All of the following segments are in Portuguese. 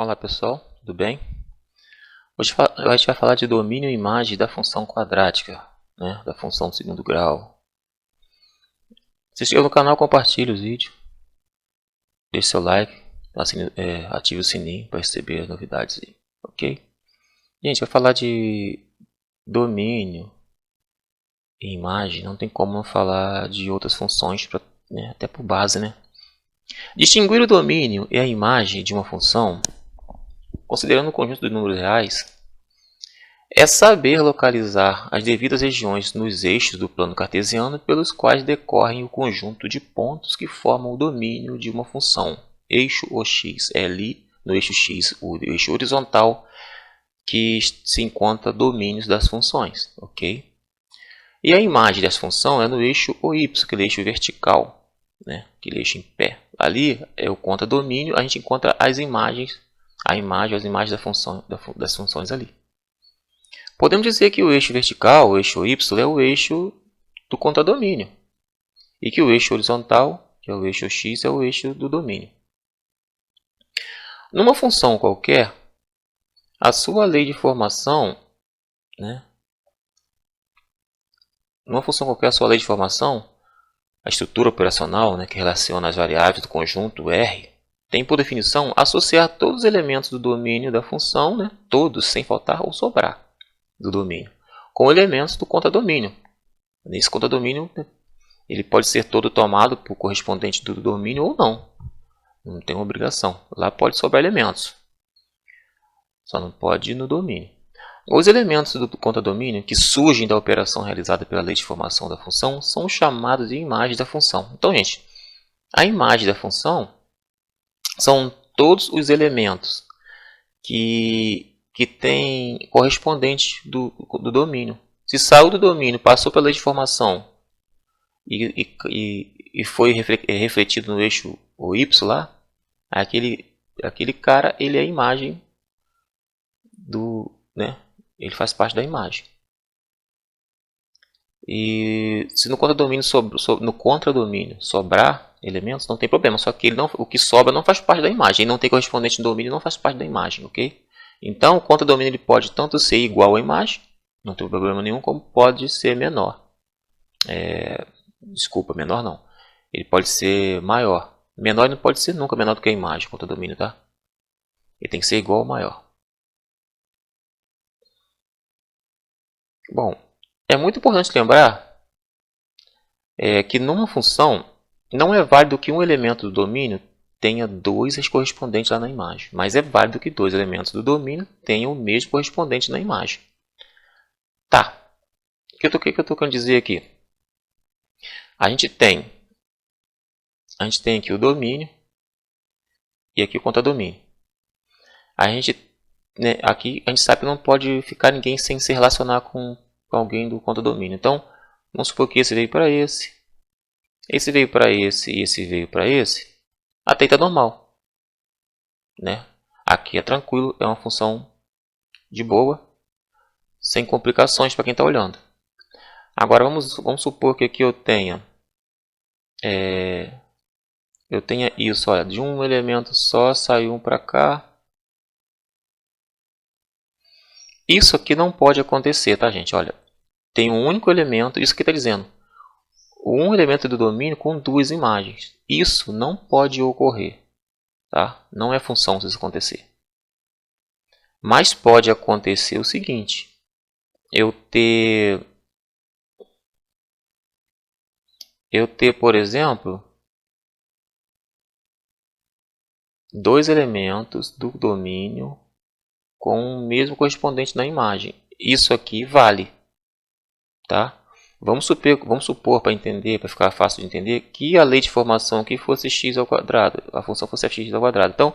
Olá pessoal, tudo bem? Hoje a gente vai falar de domínio e imagem da função quadrática, né? Da função de segundo grau. Se inscreva no canal, compartilhe os vídeos, deixe seu like, ative o sininho para receber as novidades aí, ok? Gente, vai falar de domínio e imagem, não tem como não falar de outras funções, né? Até por base, né? Distinguir o domínio e a imagem de uma função, considerando o conjunto de números reais, é saber localizar as devidas regiões nos eixos do plano cartesiano pelos quais decorrem o conjunto de pontos que formam o domínio de uma função. Eixo OX é ali, no eixo X, o eixo horizontal, que se encontra domínios das funções, ok? E a imagem dessa função é no eixo OY, aquele eixo vertical, né? Aquele eixo em pé. Ali é o contradomínio, a gente encontra as imagens, as imagens das funções ali. Podemos dizer que o eixo vertical, o eixo Y, é o eixo do contradomínio. E que o eixo horizontal, que é o eixo X, é o eixo do domínio. Numa função qualquer, a sua lei de formação, né? Numa função qualquer, a sua lei de formação, a estrutura operacional, né, que relaciona as variáveis do conjunto R, tem por definição associar todos os elementos do domínio da função, né, todos, sem faltar ou sobrar, do domínio, com elementos do contradomínio. Nesse contradomínio, ele pode ser todo tomado por correspondente do domínio ou não. Não tem obrigação. Lá pode sobrar elementos. Só não pode ir no domínio. Os elementos do contradomínio que surgem da operação realizada pela lei de formação da função são chamados de imagem da função. Então, gente, a imagem da função são todos os elementos que têm correspondente do domínio. Se saiu do domínio, passou pela lei de formação e foi refletido no eixo Y lá, aquele cara, ele é a imagem do, né? Ele faz parte da imagem. E se no contradomínio sobrar elementos, não tem problema. Só que o que sobra não faz parte da imagem. Ele não tem correspondente no domínio, não faz parte da imagem, ok? Então, o contradomínio ele pode tanto ser igual à imagem, não tem problema nenhum, como pode ser menor. Desculpa, menor não. Ele pode ser maior. Menor não pode ser nunca menor do que a imagem, contradomínio, tá? Ele tem que ser igual ou maior. Bom, é muito importante lembrar que numa função não é válido que um elemento do domínio tenha dois correspondentes lá na imagem, mas é válido que dois elementos do domínio tenham o mesmo correspondente na imagem. Tá, o que eu estou querendo dizer aqui? A gente tem aqui o domínio e aqui o contradomínio. Aqui a gente sabe que não pode ficar ninguém sem se relacionar com alguém do contradomínio. Então, vamos supor que esse veio para esse veio para esse e esse veio para esse. Até está normal, né? Aqui é tranquilo, é uma função de boa, sem complicações para quem está olhando. Agora vamos supor que aqui eu tenha isso, olha, de um elemento só saiu um para cá. Isso aqui não pode acontecer, tá, gente? Olha, tem um único elemento, isso que está dizendo, um elemento do domínio com duas imagens. Isso não pode ocorrer, tá? Não é função se isso acontecer. Mas pode acontecer o seguinte, eu ter, por exemplo, dois elementos do domínio com o mesmo correspondente na imagem. Isso aqui vale, tá? Vamos supor para entender, para ficar fácil de entender, que a lei de formação aqui fosse x ao quadrado, a função fosse fx ao quadrado. Então,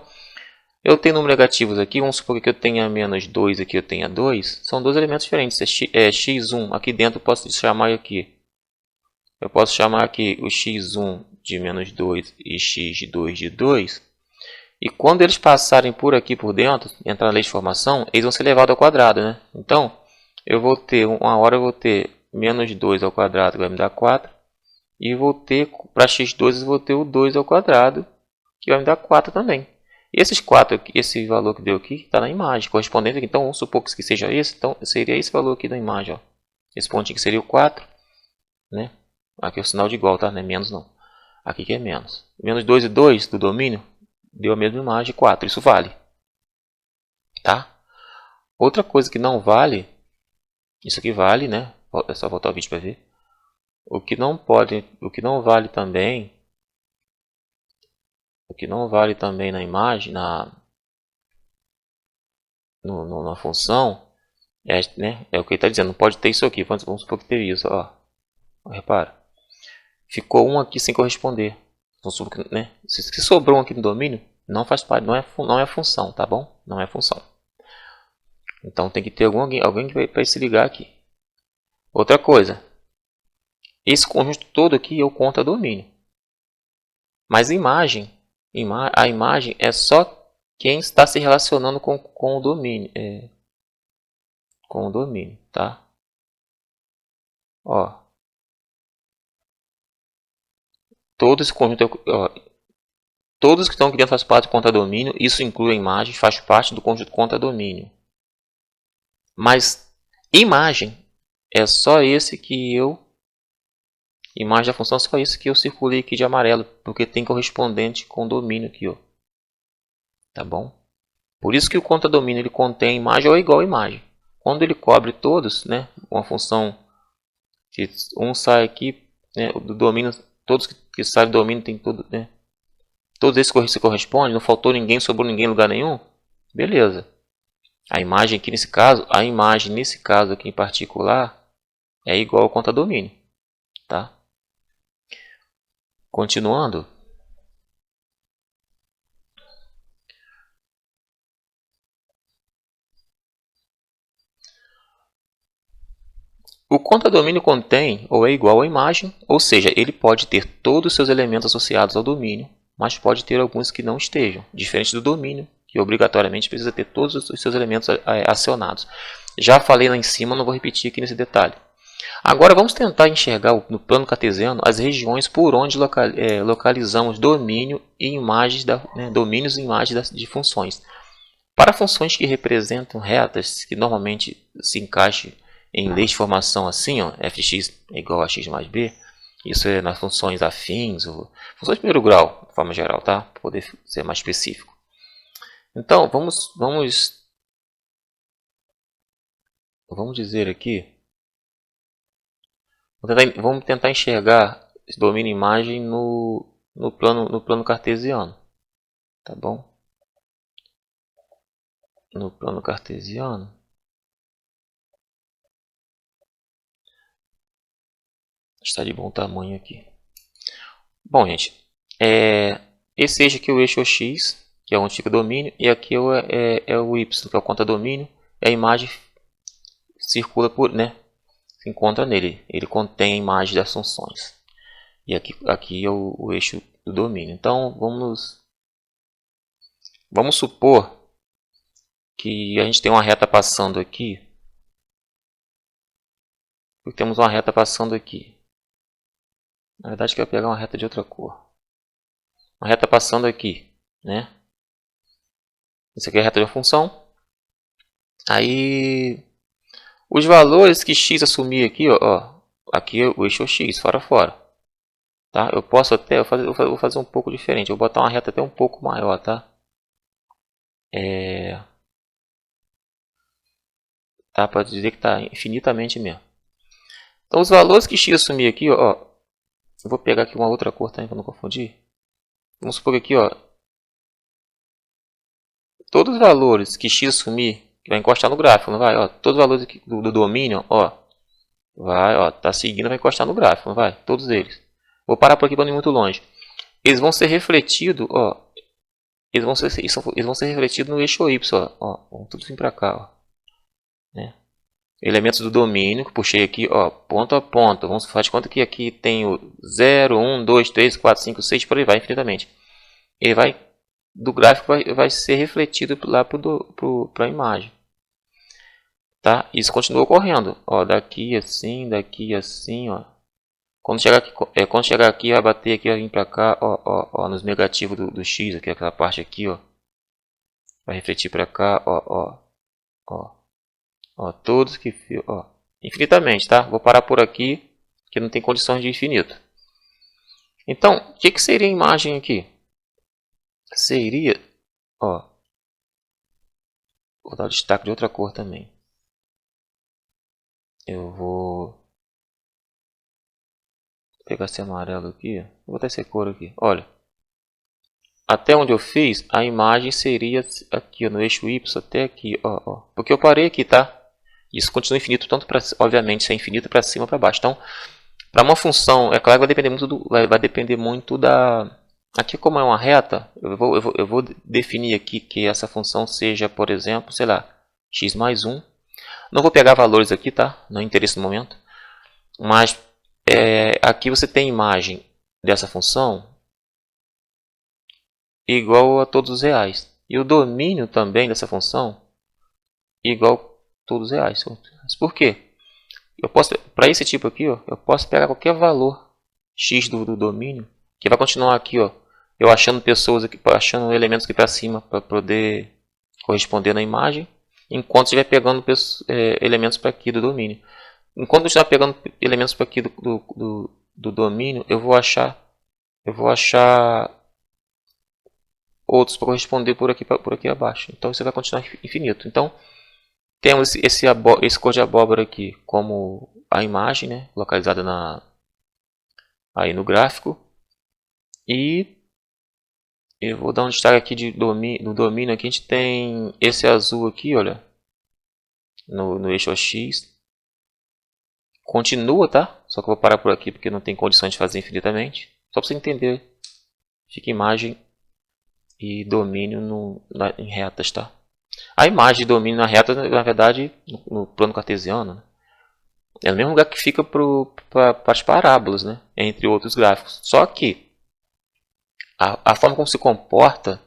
eu tenho números negativos aqui, vamos supor que eu tenha menos 2 aqui, eu tenha 2, são dois elementos diferentes, x1, aqui dentro eu posso chamar aqui, eu posso chamar aqui o x1 de menos 2 e x2 de 2, e quando eles passarem por aqui por dentro, entrar na lei de formação, eles vão ser levados ao quadrado, né? Então, eu vou ter, uma hora eu vou ter menos 2 ao quadrado, que vai me dar 4. E vou ter, para x2, eu vou ter o 2 ao quadrado, que vai me dar 4 também. Esses 4 aqui, esse valor que deu aqui, está na imagem, correspondente aqui. Então, vamos supor que seja esse. Então, seria esse valor aqui da imagem. Ó. Esse pontinho que seria o 4. Né? Aqui é o sinal de igual, tá? Não é menos não. Aqui que é menos. Menos 2 e 2 do domínio deu a mesma imagem, 4. Isso vale. Tá? Outra coisa que não vale, isso aqui vale, né? É só voltar o vídeo para ver. O que não vale também, na imagem, na função, né? É o que ele está dizendo. Não pode ter isso aqui. Vamos supor que teve isso, ó. Repara. Ficou um aqui sem corresponder. Né? Se sobrou um aqui no domínio, não faz parte, não é função, tá bom? Não é função. Então tem que ter alguém que vai se ligar aqui. Outra coisa, esse conjunto todo aqui eu conto a domínio. Mas a imagem é só quem está se relacionando com o domínio. Com o domínio, tá? Ó. Todo esse conjunto, todos que estão aqui dentro fazem parte do conta domínio. Isso inclui a imagem, faz parte do conjunto conta domínio. Mas imagem é só esse que imagem da função é só esse que eu circulei aqui de amarelo, porque tem correspondente com domínio aqui, ó. Tá bom? Por isso que o conta domínio ele contém imagem ou é igual a imagem. Quando ele cobre todos, né, uma função que um sai aqui, né, do domínio, todos que saem do domínio tem tudo, né? Todos esses se correspondem, não faltou ninguém, sobrou ninguém em lugar nenhum. Beleza. A imagem aqui nesse caso, aqui em particular, é igual ao conta domínio, tá? Continuando. O conta domínio contém ou é igual à imagem, ou seja, ele pode ter todos os seus elementos associados ao domínio, mas pode ter alguns que não estejam, diferente do domínio, que obrigatoriamente precisa ter todos os seus elementos acionados. Já falei lá em cima, não vou repetir aqui nesse detalhe. Agora vamos tentar enxergar no plano cartesiano as regiões por onde localizamos domínio e imagens domínios e imagens de funções. Para funções que representam retas, que normalmente se encaixem em leis de formação assim, ó, fx é igual a x mais b, isso é nas funções afins, ou funções de primeiro grau, de forma geral, tá? Para poder ser mais específico. Então, vamos dizer aqui, vamos tentar enxergar esse domínio e imagem no plano cartesiano, tá bom? No plano cartesiano, está de bom tamanho aqui. Bom, gente, esse eixo aqui é o eixo x, que é onde fica o domínio, e aqui é o y, que é o conta domínio, e a imagem circula por, né, se encontra nele. Ele contém a imagem das funções. E aqui é o eixo do domínio. Então, vamos supor que a gente tem uma reta passando aqui. Temos uma reta passando aqui. Na verdade, eu quero pegar uma reta de outra cor. Uma reta passando aqui, né? Isso aqui é a reta de uma função. Aí, os valores que x assumir aqui, ó, aqui é o eixo x, fora. Tá? Eu posso até, vou fazer um pouco diferente. Eu vou botar uma reta até um pouco maior, tá? Tá? Para dizer que está infinitamente mesmo. Então, os valores que x assumir aqui, ó, eu vou pegar aqui uma outra cor também para não confundir. Vamos supor que aqui, ó, todos os valores que x assumir, que vai encostar no gráfico, não vai? Ó, todos os valores aqui do domínio, ó, vai, ó, tá seguindo, vai encostar no gráfico, não vai? Todos eles. Vou parar por aqui para não ir muito longe. Eles vão ser refletidos, ó, eles vão ser refletidos no eixo y, ó, vamos tudo vir para cá, ó, né? Elementos do domínio, que puxei aqui, ó, ponto a ponto. Vamos fazer de conta que aqui tem o 0, 1, 2, 3, 4, 5, 6, por aí vai, infinitamente. Ele vai, do gráfico, vai ser refletido lá para a imagem. Tá? Isso continua ocorrendo. Ó, daqui assim, ó. Quando chegar aqui, vai bater aqui, vai vir para cá, ó, nos negativos do x, aqui, aquela parte aqui, ó. Vai refletir para cá, ó, todos que, ó, infinitamente, tá? Vou parar por aqui, que não tem condições de infinito. Então, o que seria a imagem aqui? Seria, ó, vou dar o destaque de outra cor também. Eu vou pegar esse amarelo aqui, vou botar essa cor aqui. Olha, até onde eu fiz, a imagem seria aqui no eixo Y até aqui, ó. Porque eu parei aqui, tá? Isso continua infinito, tanto para, obviamente, se é infinito para cima ou para baixo. Então, para uma função, é claro que vai depender muito da... Aqui como é uma reta, eu vou definir aqui que essa função seja, por exemplo, sei lá, x mais 1. Não vou pegar valores aqui, tá? Não interessa no momento. Mas aqui você tem a imagem dessa função igual a todos os reais. E o domínio também dessa função igual a todos os reais. Mas por quê? Eu posso, para esse tipo aqui, ó, eu posso pegar qualquer valor x do domínio, que vai continuar aqui, ó, eu achando pessoas aqui, achando elementos aqui para cima para poder corresponder na imagem, enquanto estiver pegando elementos para aqui do domínio. Enquanto eu estiver pegando elementos para aqui do domínio, eu vou achar outros para corresponder por aqui abaixo. Então isso vai continuar infinito. Então temos esse cor de abóbora aqui como a imagem, né, localizada aí no gráfico. E eu vou dar um destaque aqui no domínio. Aqui a gente tem esse azul aqui, olha, no eixo X. Continua, tá? Só que eu vou parar por aqui porque não tem condições de fazer infinitamente. Só para você entender. Fica imagem e domínio em retas, tá? A imagem de domínio na reta, na verdade, no plano cartesiano, né, é o mesmo lugar que fica para as parábolas, né, entre outros gráficos. Só que a forma como se comporta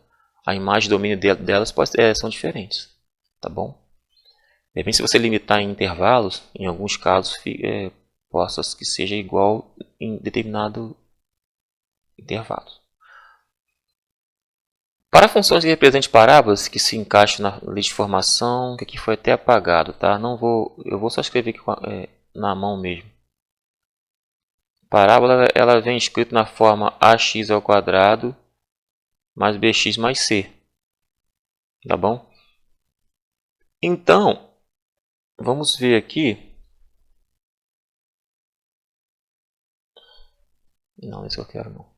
a imagem de domínio delas são diferentes, tá bom? De repente, se você limitar em intervalos, em alguns casos, possa que seja igual em determinado intervalo. Para funções que representem parábolas que se encaixam na lei de formação, que aqui foi até apagado, tá? Eu vou só escrever aqui na mão mesmo. Parábola, ela vem escrita na forma ax ao quadrado mais bx mais c, tá bom? Então, vamos ver aqui. Não, esse eu quero não.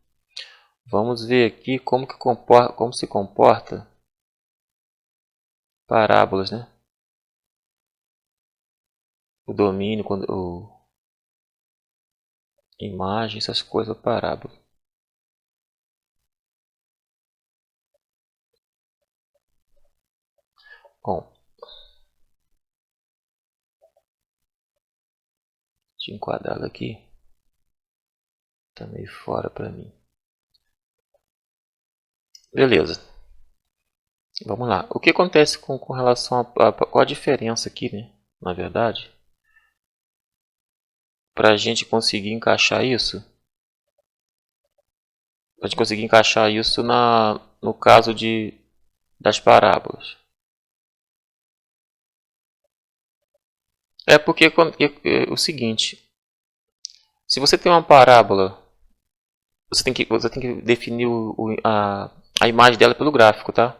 Vamos ver aqui como se comporta parábolas, né? O domínio, imagem, essas coisas, parábola. Bom, deixa eu enquadrá-lo aqui. Tá meio fora para mim. Beleza. Vamos lá. O que acontece com relação qual a diferença aqui, né? Na verdade, para a gente conseguir encaixar isso, no caso das parábolas. É porque o seguinte, se você tem uma parábola, você tem que definir a imagem dela pelo gráfico, tá?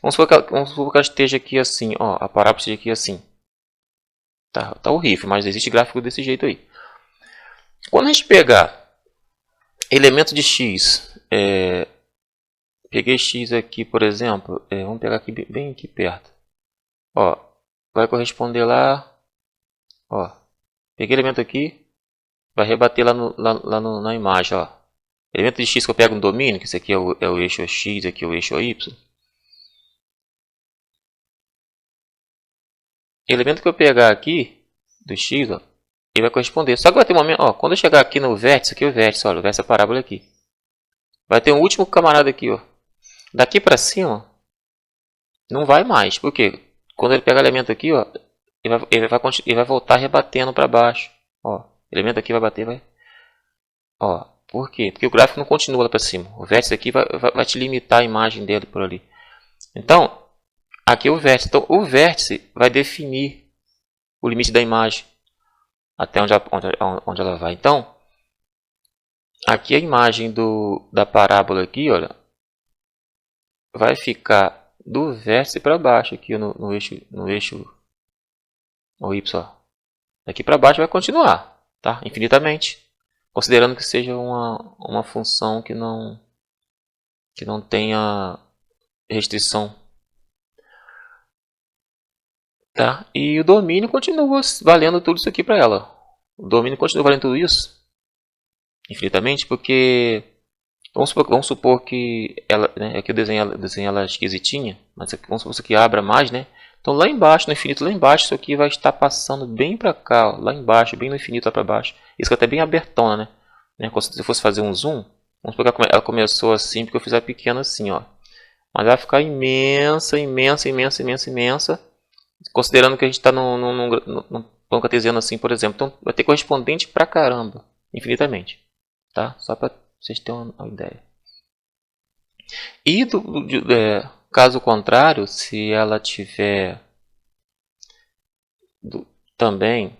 Vamos supor que ela esteja aqui assim, ó, a parábola esteja aqui assim. Tá horrível, mas existe gráfico desse jeito aí. Quando a gente pegar elemento de x, peguei x aqui, por exemplo, vamos pegar aqui bem aqui perto. Ó, vai corresponder lá, ó, peguei elemento aqui, vai rebater lá na imagem, ó. Elemento de x que eu pego no domínio, que esse aqui é o eixo x, aqui é o eixo y. Elemento que eu pegar aqui, do x, ó, ele vai corresponder. Só que vai ter um momento, ó, quando eu chegar aqui no vértice, aqui é o vértice, olha, essa parábola aqui. Vai ter um último camarada aqui, ó. Daqui para cima, não vai mais. Por quê? Quando ele pega o elemento aqui, ó, ele vai voltar rebatendo para baixo. Ó, elemento aqui vai bater, vai. Ó, por quê? Porque o gráfico não continua lá para cima. O vértice aqui vai te limitar a imagem dele por ali. Então, aqui é o vértice. Então, o vértice vai definir o limite da imagem até onde ela vai. Então, aqui a imagem da parábola aqui, olha, vai ficar do vértice para baixo aqui no eixo o y. Daqui para baixo vai continuar, tá? Infinitamente, considerando que seja uma função que não tenha restrição, tá? E o domínio continua valendo tudo isso aqui para ela. O domínio continua valendo tudo isso infinitamente, porque vamos supor que ela, né, aqui o desenho ela é esquisitinha, mas aqui, vamos supor que abra mais, né? Então lá embaixo, no infinito lá embaixo, isso aqui vai estar passando bem para cá, ó, lá embaixo, bem no infinito lá para baixo. Isso aqui é até bem abertona, né? Se eu fosse fazer um zoom, vamos supor que ela começou assim, porque eu fiz ela pequena assim, ó. Mas ela vai ficar imensa, imensa, imensa, imensa, imensa, considerando que a gente está num plano cartesiano assim, por exemplo. Então vai ter correspondente pra caramba, infinitamente, tá? Só para vocês terem uma ideia. E caso contrário, se ela tiver também,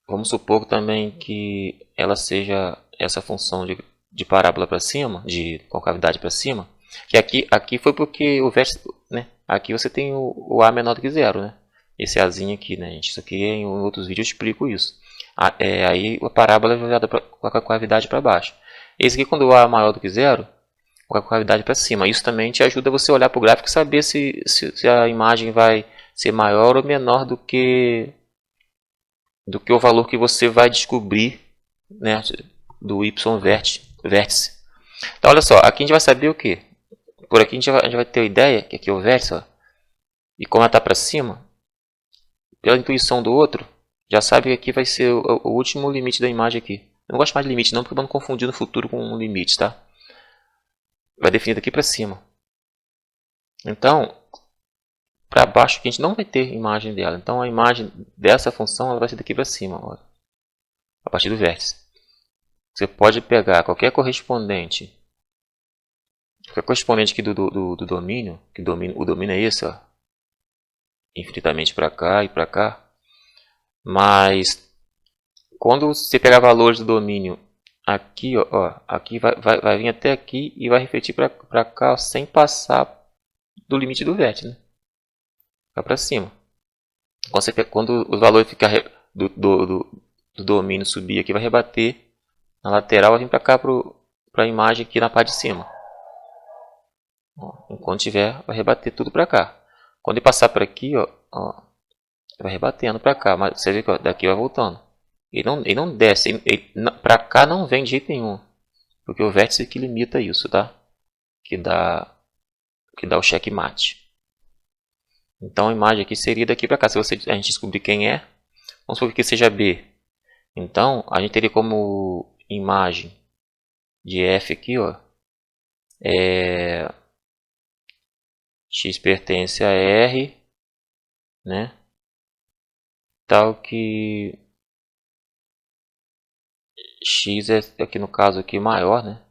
vamos supor também que ela seja essa função de parábola para cima, de concavidade para cima, que aqui foi porque o vértice, né? Aqui você tem o A menor do que zero, né? Esse Azinho aqui, né, gente? Isso aqui em outros vídeos eu explico isso. Aí a parábola é virada com a concavidade para baixo. Esse aqui, quando o A é maior do que zero, com a concavidade para cima. Isso também te ajuda você a olhar para o gráfico e saber se a imagem vai ser maior ou menor do que o valor que você vai descobrir, né, do y vértice. Então, olha só, aqui a gente vai saber o que? Por aqui a gente vai ter a ideia que aqui é o vértice, ó, e como ela está para cima, pela intuição do outro, já sabe que aqui vai ser o último limite da imagem aqui. Eu não gosto mais de limite não, porque eu não confundir no futuro com um limite, tá? Vai definir daqui para cima. Então, para baixo que a gente não vai ter imagem dela. Então, a imagem dessa função ela vai ser daqui para cima, ó, a partir do vértice. Você pode pegar qualquer correspondente aqui do domínio, o domínio é esse, ó, infinitamente para cá e para cá. Mas quando você pegar valores do domínio aqui, ó, aqui vai vir até aqui e vai refletir para cá, ó, sem passar do limite do vértice, né? Vai para cima. Quando os valores ficar do domínio subir aqui, vai rebater na lateral, vai vir para cá para a imagem aqui na parte de cima. Ó, enquanto tiver, vai rebater tudo para cá. Quando ele passar por aqui, ó, vai rebatendo para cá, mas você vê que ó, daqui vai voltando. Ele não desce, para cá não vem de jeito nenhum, porque o vértice que limita isso, tá? Que dá o checkmate. Então a imagem aqui seria daqui para cá. Se a gente descobrir quem é, vamos supor que seja B. Então a gente teria como imagem de F aqui, ó, x pertence a R, né? Tal que x é aqui no caso aqui maior, né?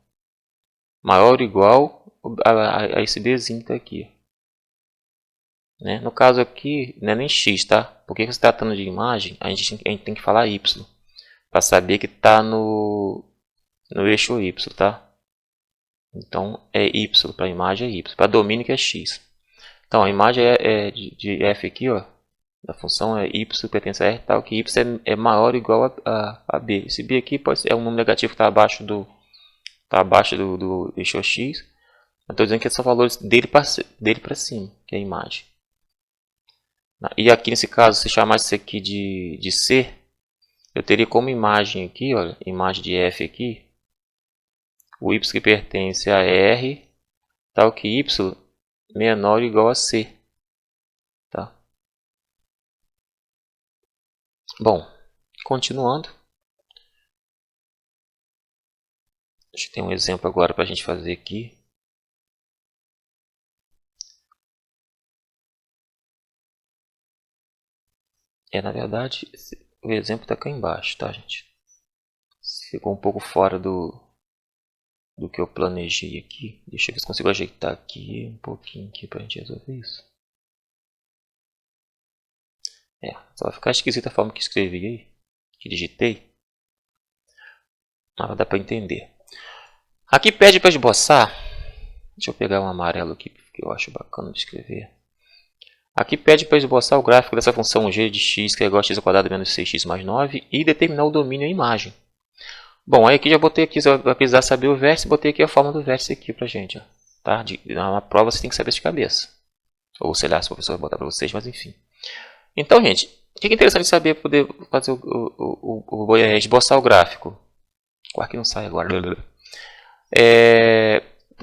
Maior ou igual a esse Bzinho que tá aqui. Né? No caso aqui, não é nem x, tá? Porque se tratando de imagem, a gente tem que falar y. Para saber que está no eixo y, tá? Então é y, para a imagem é y. Para domínio que é x. Então a imagem é de f aqui, ó. A função é y pertence a r, tal que y é maior ou igual a b. Esse b aqui é um número negativo que está abaixo do eixo x. Eu estou dizendo que são valores dele para cima, que é a imagem. E aqui nesse caso, se chamasse isso aqui de C, eu teria como imagem aqui, olha, imagem de F aqui, o y que pertence a R, tal que y menor ou igual a C. Tá? Bom, continuando. Acho que tem um exemplo agora para a gente fazer aqui. Na verdade, o exemplo está cá embaixo, tá, gente? Ficou um pouco fora do do que eu planejei aqui. Deixa eu ver se consigo ajeitar aqui um pouquinho aqui para a gente resolver isso. Só vai ficar esquisita a forma que escrevi aí, que digitei. Mas dá para entender. Aqui pede para esboçar. Deixa eu pegar um amarelo aqui, que eu acho bacana de escrever. Aqui pede para esboçar o gráfico dessa função g de x, que é igual a x² menos 6x mais 9, e determinar o domínio e a imagem. Bom, aí aqui já botei aqui, você vai precisar saber o vértice, botei aqui a forma do vértice aqui pra gente. Ó, tá? Na prova você tem que saber de cabeça. Ou sei lá, se o professor vai botar para vocês, mas enfim. Então, gente, o que é interessante saber poder fazer esboçar o gráfico? O arquivo não sai agora.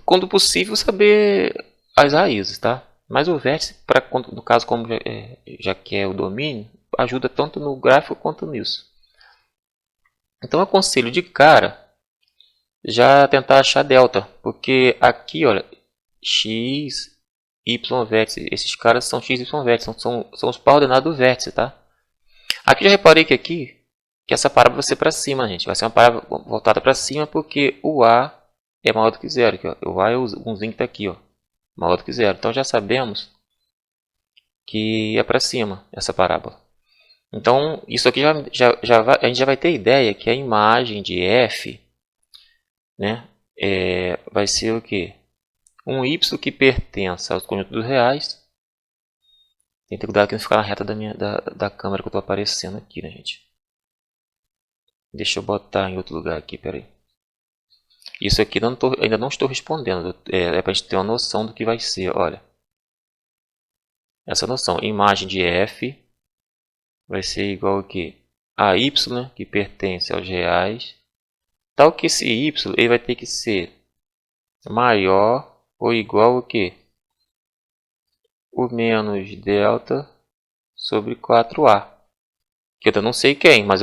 Quando possível, saber as raízes, tá? Mas o vértice, no caso, como já que é o domínio, ajuda tanto no gráfico quanto nisso. Então, eu aconselho de cara já tentar achar delta, porque aqui, olha, x, y vértice, esses caras são x, y vértice, são os coordenados do vértice, tá? Aqui já reparei que essa parábola vai ser para cima, gente, vai ser uma parábola voltada para cima porque o a é maior do que zero, aqui, ó. O a é umzinho que está aqui, ó, maior do que zero, então já sabemos que é para cima essa parábola. Então isso aqui a gente já vai ter ideia que a imagem de f, né, vai ser o que? Um y que pertence aos conjuntos dos reais. Tem que cuidar aqui não ficar na reta da câmera que eu estou aparecendo aqui, né, gente? Deixa eu botar em outro lugar aqui, peraí. Isso aqui ainda não estou respondendo. É para a gente ter uma noção do que vai ser, olha. Essa noção, imagem de f vai ser igual a quê? A y, né, que pertence aos reais. Tal que esse y ele vai ter que ser maior ou igual a quê? O menos delta sobre 4a. Que eu ainda não sei quem, mas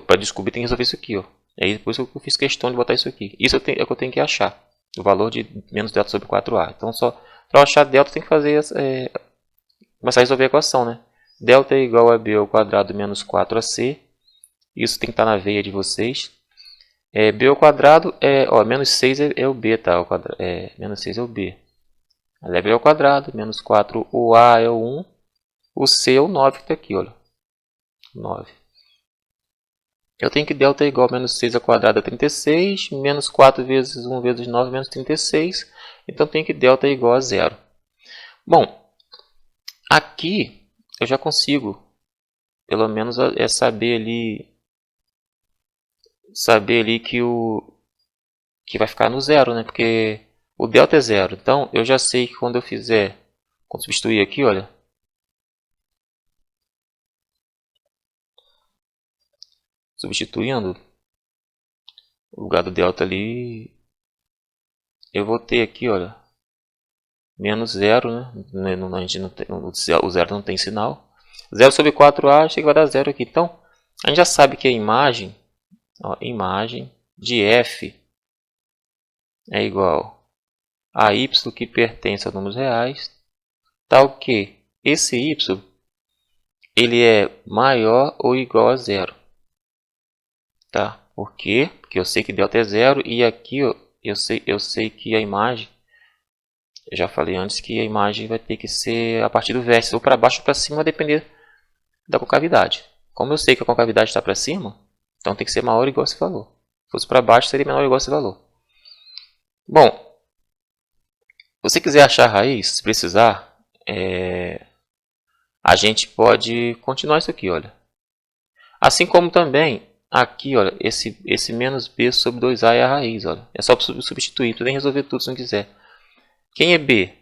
para descobrir tem que resolver isso aqui. Ó. Aí depois eu fiz questão de botar isso aqui. Isso é o que eu tenho que achar. O valor de menos delta sobre 4a. Então só para achar delta tem que fazer começar a resolver a equação, né? Delta é igual a b ao quadrado menos 4ac. Isso tem que estar na veia de vocês. B ao quadrado menos 6 é o b, tá? Menos 6 é o b. É b ao quadrado, menos 4, o a é o 1. O c é o 9 que está aqui, olha. 9. Eu tenho que delta é igual a menos 6 ao quadrado é 36, menos 4 vezes 1 vezes 9 menos 36. Então, tenho que delta é igual a 0. Bom, aqui eu já consigo, pelo menos, saber ali que vai ficar no zero, né? Porque o delta é 0. Então, eu já sei que quando substituir aqui, olha, substituindo o lugar do delta ali, eu vou ter aqui, olha, menos 0, né? A gente não tem, o zero não tem sinal. 0 sobre 4a, chega que vai dar 0 aqui. Então, a gente já sabe que a imagem de f é igual a y que pertence aos números reais, tal que esse y ele é maior ou igual a 0. Tá? Por quê? Porque eu sei que delta é 0 e aqui eu sei que a imagem, eu já falei antes que a imagem vai ter que ser a partir do vértice, ou para baixo ou para cima, vai depender da concavidade. Como eu sei que a concavidade está para cima, então tem que ser maior ou igual a esse valor. Se fosse para baixo, seria menor ou igual a esse valor. Bom, se você quiser achar a raiz, se precisar, a gente pode continuar isso aqui, olha. Assim como também, aqui, olha, esse menos b sobre 2a é a raiz, olha. É só substituir, tu nem resolver tudo se não quiser. Quem é b?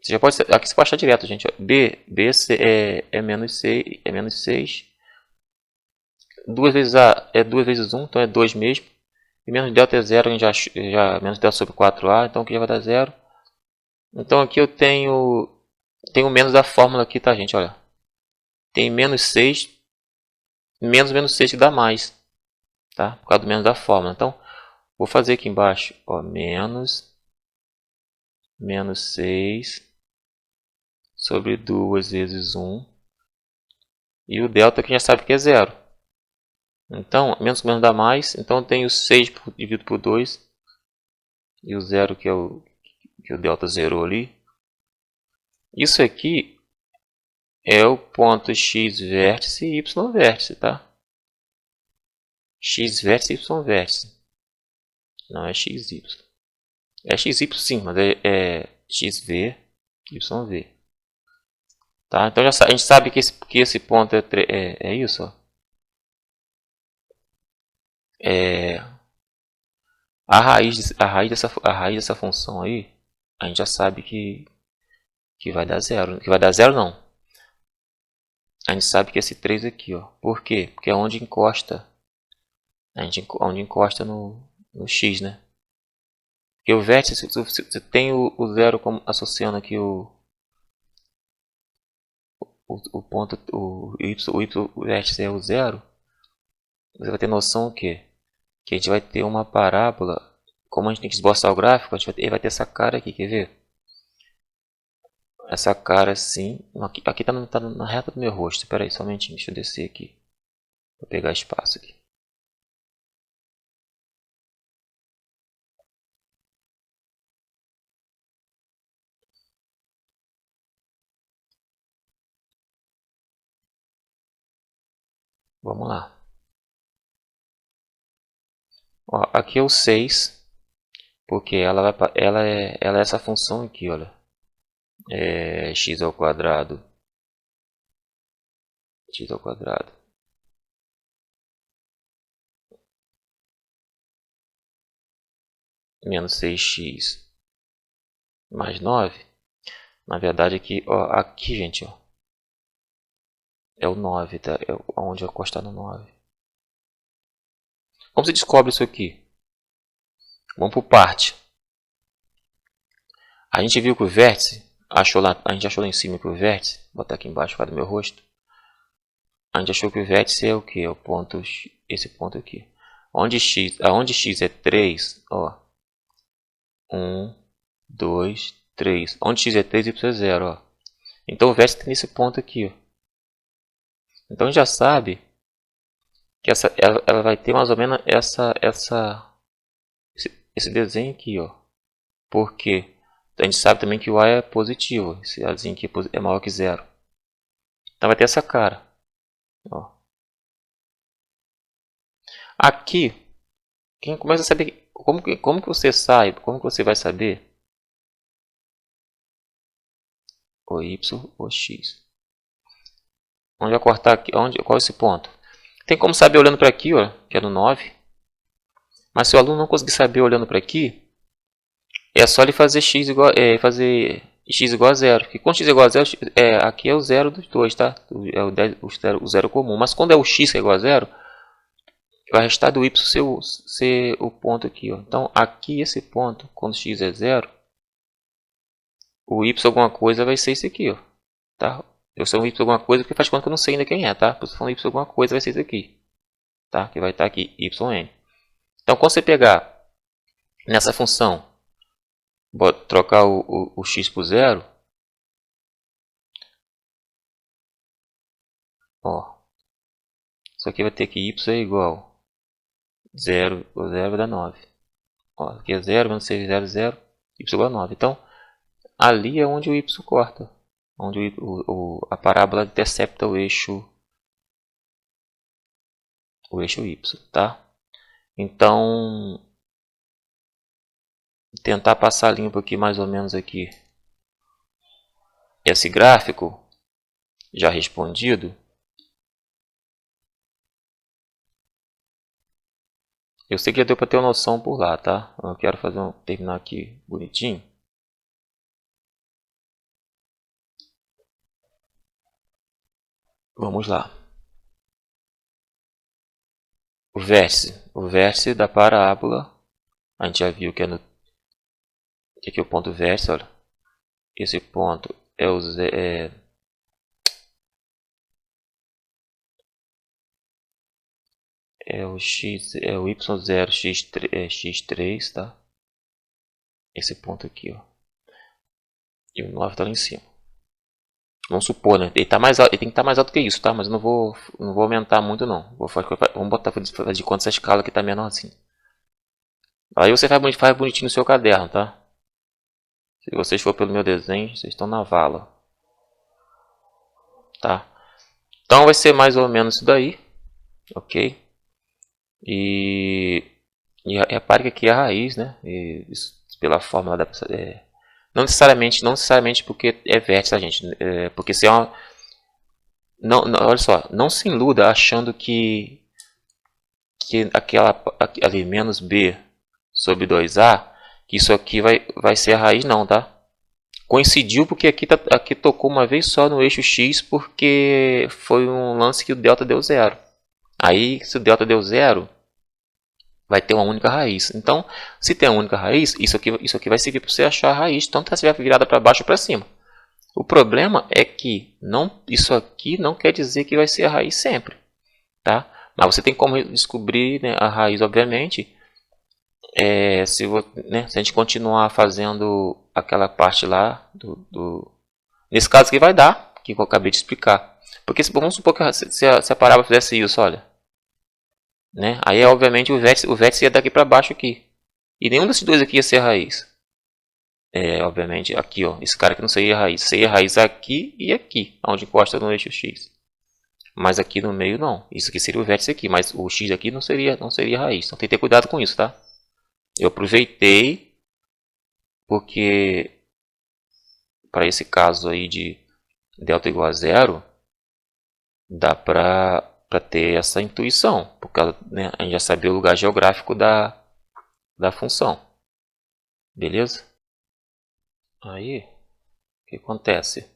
Você já pode, aqui você pode achar direto, gente. B é menos 6. 2 vezes A é 2 vezes 1, então é 2 mesmo. E menos delta é 0, a gente já menos delta sobre 4A, então aqui já vai dar 0. Então aqui eu tenho menos da fórmula aqui, tá, gente? Olha. Tem menos 6, menos 6 que dá mais. Tá? Por causa do menos da fórmula. Então, vou fazer aqui embaixo, ó, menos 6 sobre 2 vezes 1. E o delta que a gente já sabe que é 0. Então, menos com menos dá mais. Então, eu tenho 6 dividido por 2. e o 0 que o delta zerou ali. Isso aqui é o ponto x vértice e y vértice, tá? X vértice e y vértice. Não é xy. É xy sim, mas é xv, yv. Tá? Então a gente sabe que esse ponto é isso. Ó. É, a raiz dessa função aí, a gente já sabe que vai dar zero. Que vai dar zero não. A gente sabe que esse 3 aqui, ó. Por quê? Porque é onde encosta. Onde encosta no x, né? Porque o vértice, você tem o zero como associando aqui o ponto, o vértice é o zero. Você vai ter noção o quê? Que a gente vai ter uma parábola. Como a gente tem que esboçar o gráfico, ele vai ter essa cara aqui, quer ver? Essa cara assim. Aqui tá na reta do meu rosto. Espera aí, só um momentinho, deixa eu descer aqui. Vou pegar espaço aqui. Vamos lá. Ó, aqui é o 6. Porque ela é essa função aqui, olha. É x ao quadrado. X ao quadrado. Menos 6x mais 9. Na verdade aqui, ó, aqui gente, ó. É o 9, tá? É onde eu encostar no 9. Como você descobre isso aqui? Vamos por parte. A gente viu que o vértice, a gente achou lá em cima que o vértice, vou botar aqui embaixo para do meu rosto. A gente achou que o vértice é o que? É o ponto, esse ponto aqui. Onde x é 3, ó. 1, 2, 3. Onde x é 3, y é 0, ó. Então o vértice tem nesse ponto aqui, ó. Então a gente já sabe que ela vai ter mais ou menos esse desenho aqui, ó. Por quê? A gente sabe também que o A é positivo. Esse Azinho aqui é maior que 0. Então vai ter essa cara. Ó. Aqui, quem começa a saber como que você sabe, como que você vai saber o y ou x. Onde vai cortar aqui? Qual é esse ponto? Tem como saber olhando para aqui, ó, que é no 9. Mas se o aluno não conseguir saber olhando para aqui, é só ele fazer x igual, a 0. Porque quando x é igual a 0, aqui é o 0 dos dois, tá? É o 0 comum. Mas quando é o x que é igual a 0, vai restar do y ser o ponto aqui. Ó. Então, aqui esse ponto, quando x é 0, o y alguma coisa vai ser esse aqui. Ó. Tá? Eu sou um y alguma coisa porque faz conta que eu não sei ainda quem é. Tá? Se for um y alguma coisa, vai ser esse aqui. Tá? Que vai estar aqui, yn. Então, quando você pegar nessa função, trocar o x por 0, ó, isso aqui vai ter que y é igual 0, o 0 vai dar 9. Ó, aqui é 0, menos 6, 0, 0, y igual a 9. Então, ali é onde o y corta. Onde a parábola intercepta o eixo y, tá? Então, tentar passar limpo aqui mais ou menos aqui esse gráfico já respondido. Eu sei que já deu para ter uma noção por lá, tá? Eu quero terminar aqui bonitinho. Vamos lá. O vértice da parábola, a gente já viu que é no que aqui é o ponto vértice, olha. Esse ponto é o x, é o y0 x3, tá? Esse ponto aqui, ó. E o 9 está lá em cima. Vamos supor, né? Ele tem que estar mais alto que isso, tá? Mas eu não vou aumentar muito, não. Vamos fazer de conta essa escala que está menor assim. Aí você faz bonitinho no seu caderno, tá? Se vocês for pelo meu desenho, vocês estão na vala. Tá? Então vai ser mais ou menos isso daí. Ok? E repare que aqui é a raiz, né? E isso, pela fórmula da... não necessariamente porque é vértice, tá, gente? Porque se é uma... olha só, não se iluda achando que ali menos b sobre 2a, que isso aqui vai ser a raiz, não, tá? Coincidiu porque aqui tocou uma vez só no eixo x, porque foi um lance que o delta deu zero. Aí, se o delta deu zero, vai ter uma única raiz. Então, se tem uma única raiz, isso aqui vai servir para você achar a raiz, tanto se estiver virada para baixo ou para cima. O problema é que isso aqui não quer dizer que vai ser a raiz sempre, tá? Mas você tem como descobrir, né, a raiz, obviamente, se a gente continuar fazendo aquela parte lá, nesse caso aqui vai dar, que eu acabei de explicar. Porque vamos supor que se a parábola fizesse isso, olha. Né? Aí, obviamente, o vértice ia daqui para baixo aqui. E nenhum desses dois aqui ia ser a raiz. Obviamente, aqui, ó, esse cara aqui não seria a raiz. Seria a raiz aqui e aqui, onde encosta no eixo x. Mas aqui no meio não. Isso aqui seria o vértice aqui, mas o x aqui não seria a raiz. Então tem que ter cuidado com isso, tá? Eu aproveitei porque para esse caso aí de delta igual a zero, dá para ter essa intuição, por causa, né, a gente já sabia o lugar geográfico da função. Beleza? Aí, o que acontece?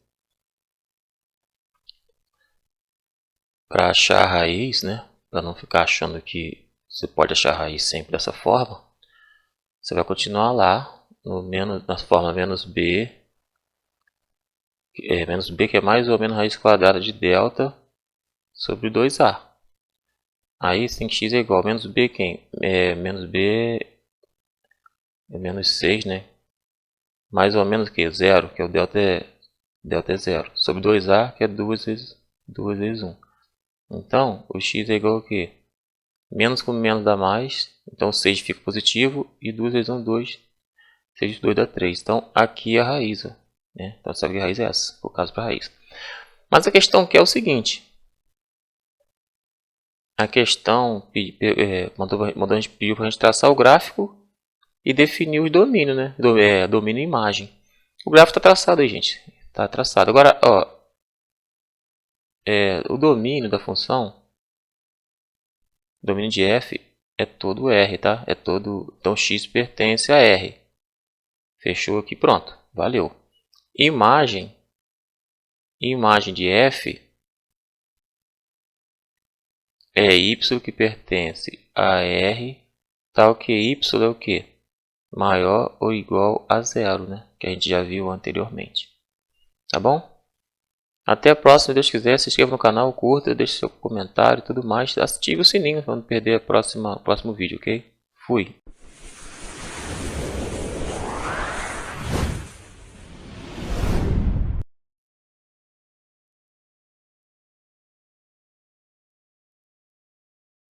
Para achar a raiz, né, para não ficar achando que você pode achar a raiz sempre dessa forma, você vai continuar lá na forma menos b, que é mais ou menos raiz quadrada de delta sobre 2a. Aí sim, x é igual a menos b, menos b é menos 6, né? Mais ou menos que 0, que é o delta é 0. Sobre 2a, que é 2 vezes 1. Então, o x é igual a quê? Menos com menos dá mais, então 6 fica positivo, e 2 vezes 1, 2. 6 vezes 2 dá 3. Então, aqui é a raiz. Né? Então, sabe que a raiz é essa, por causa da raiz. Mas a questão aqui é o seguinte. A questão mandou a gente pedir para a gente traçar o gráfico e definir os domínios, né? Domínio e imagem. O gráfico está traçado aí, gente. Está traçado. Agora, ó, o domínio da função, o domínio de f é todo R, tá? Então x pertence a R. Fechou aqui, pronto. Valeu. Imagem de f é y que pertence a R, tal que y é o quê? Maior ou igual a zero, né? Que a gente já viu anteriormente. Tá bom? Até a próxima, se Deus quiser. Se inscreva no canal, curta, deixe seu comentário e tudo mais. Ative o sininho para não perder o próximo vídeo, ok? Fui!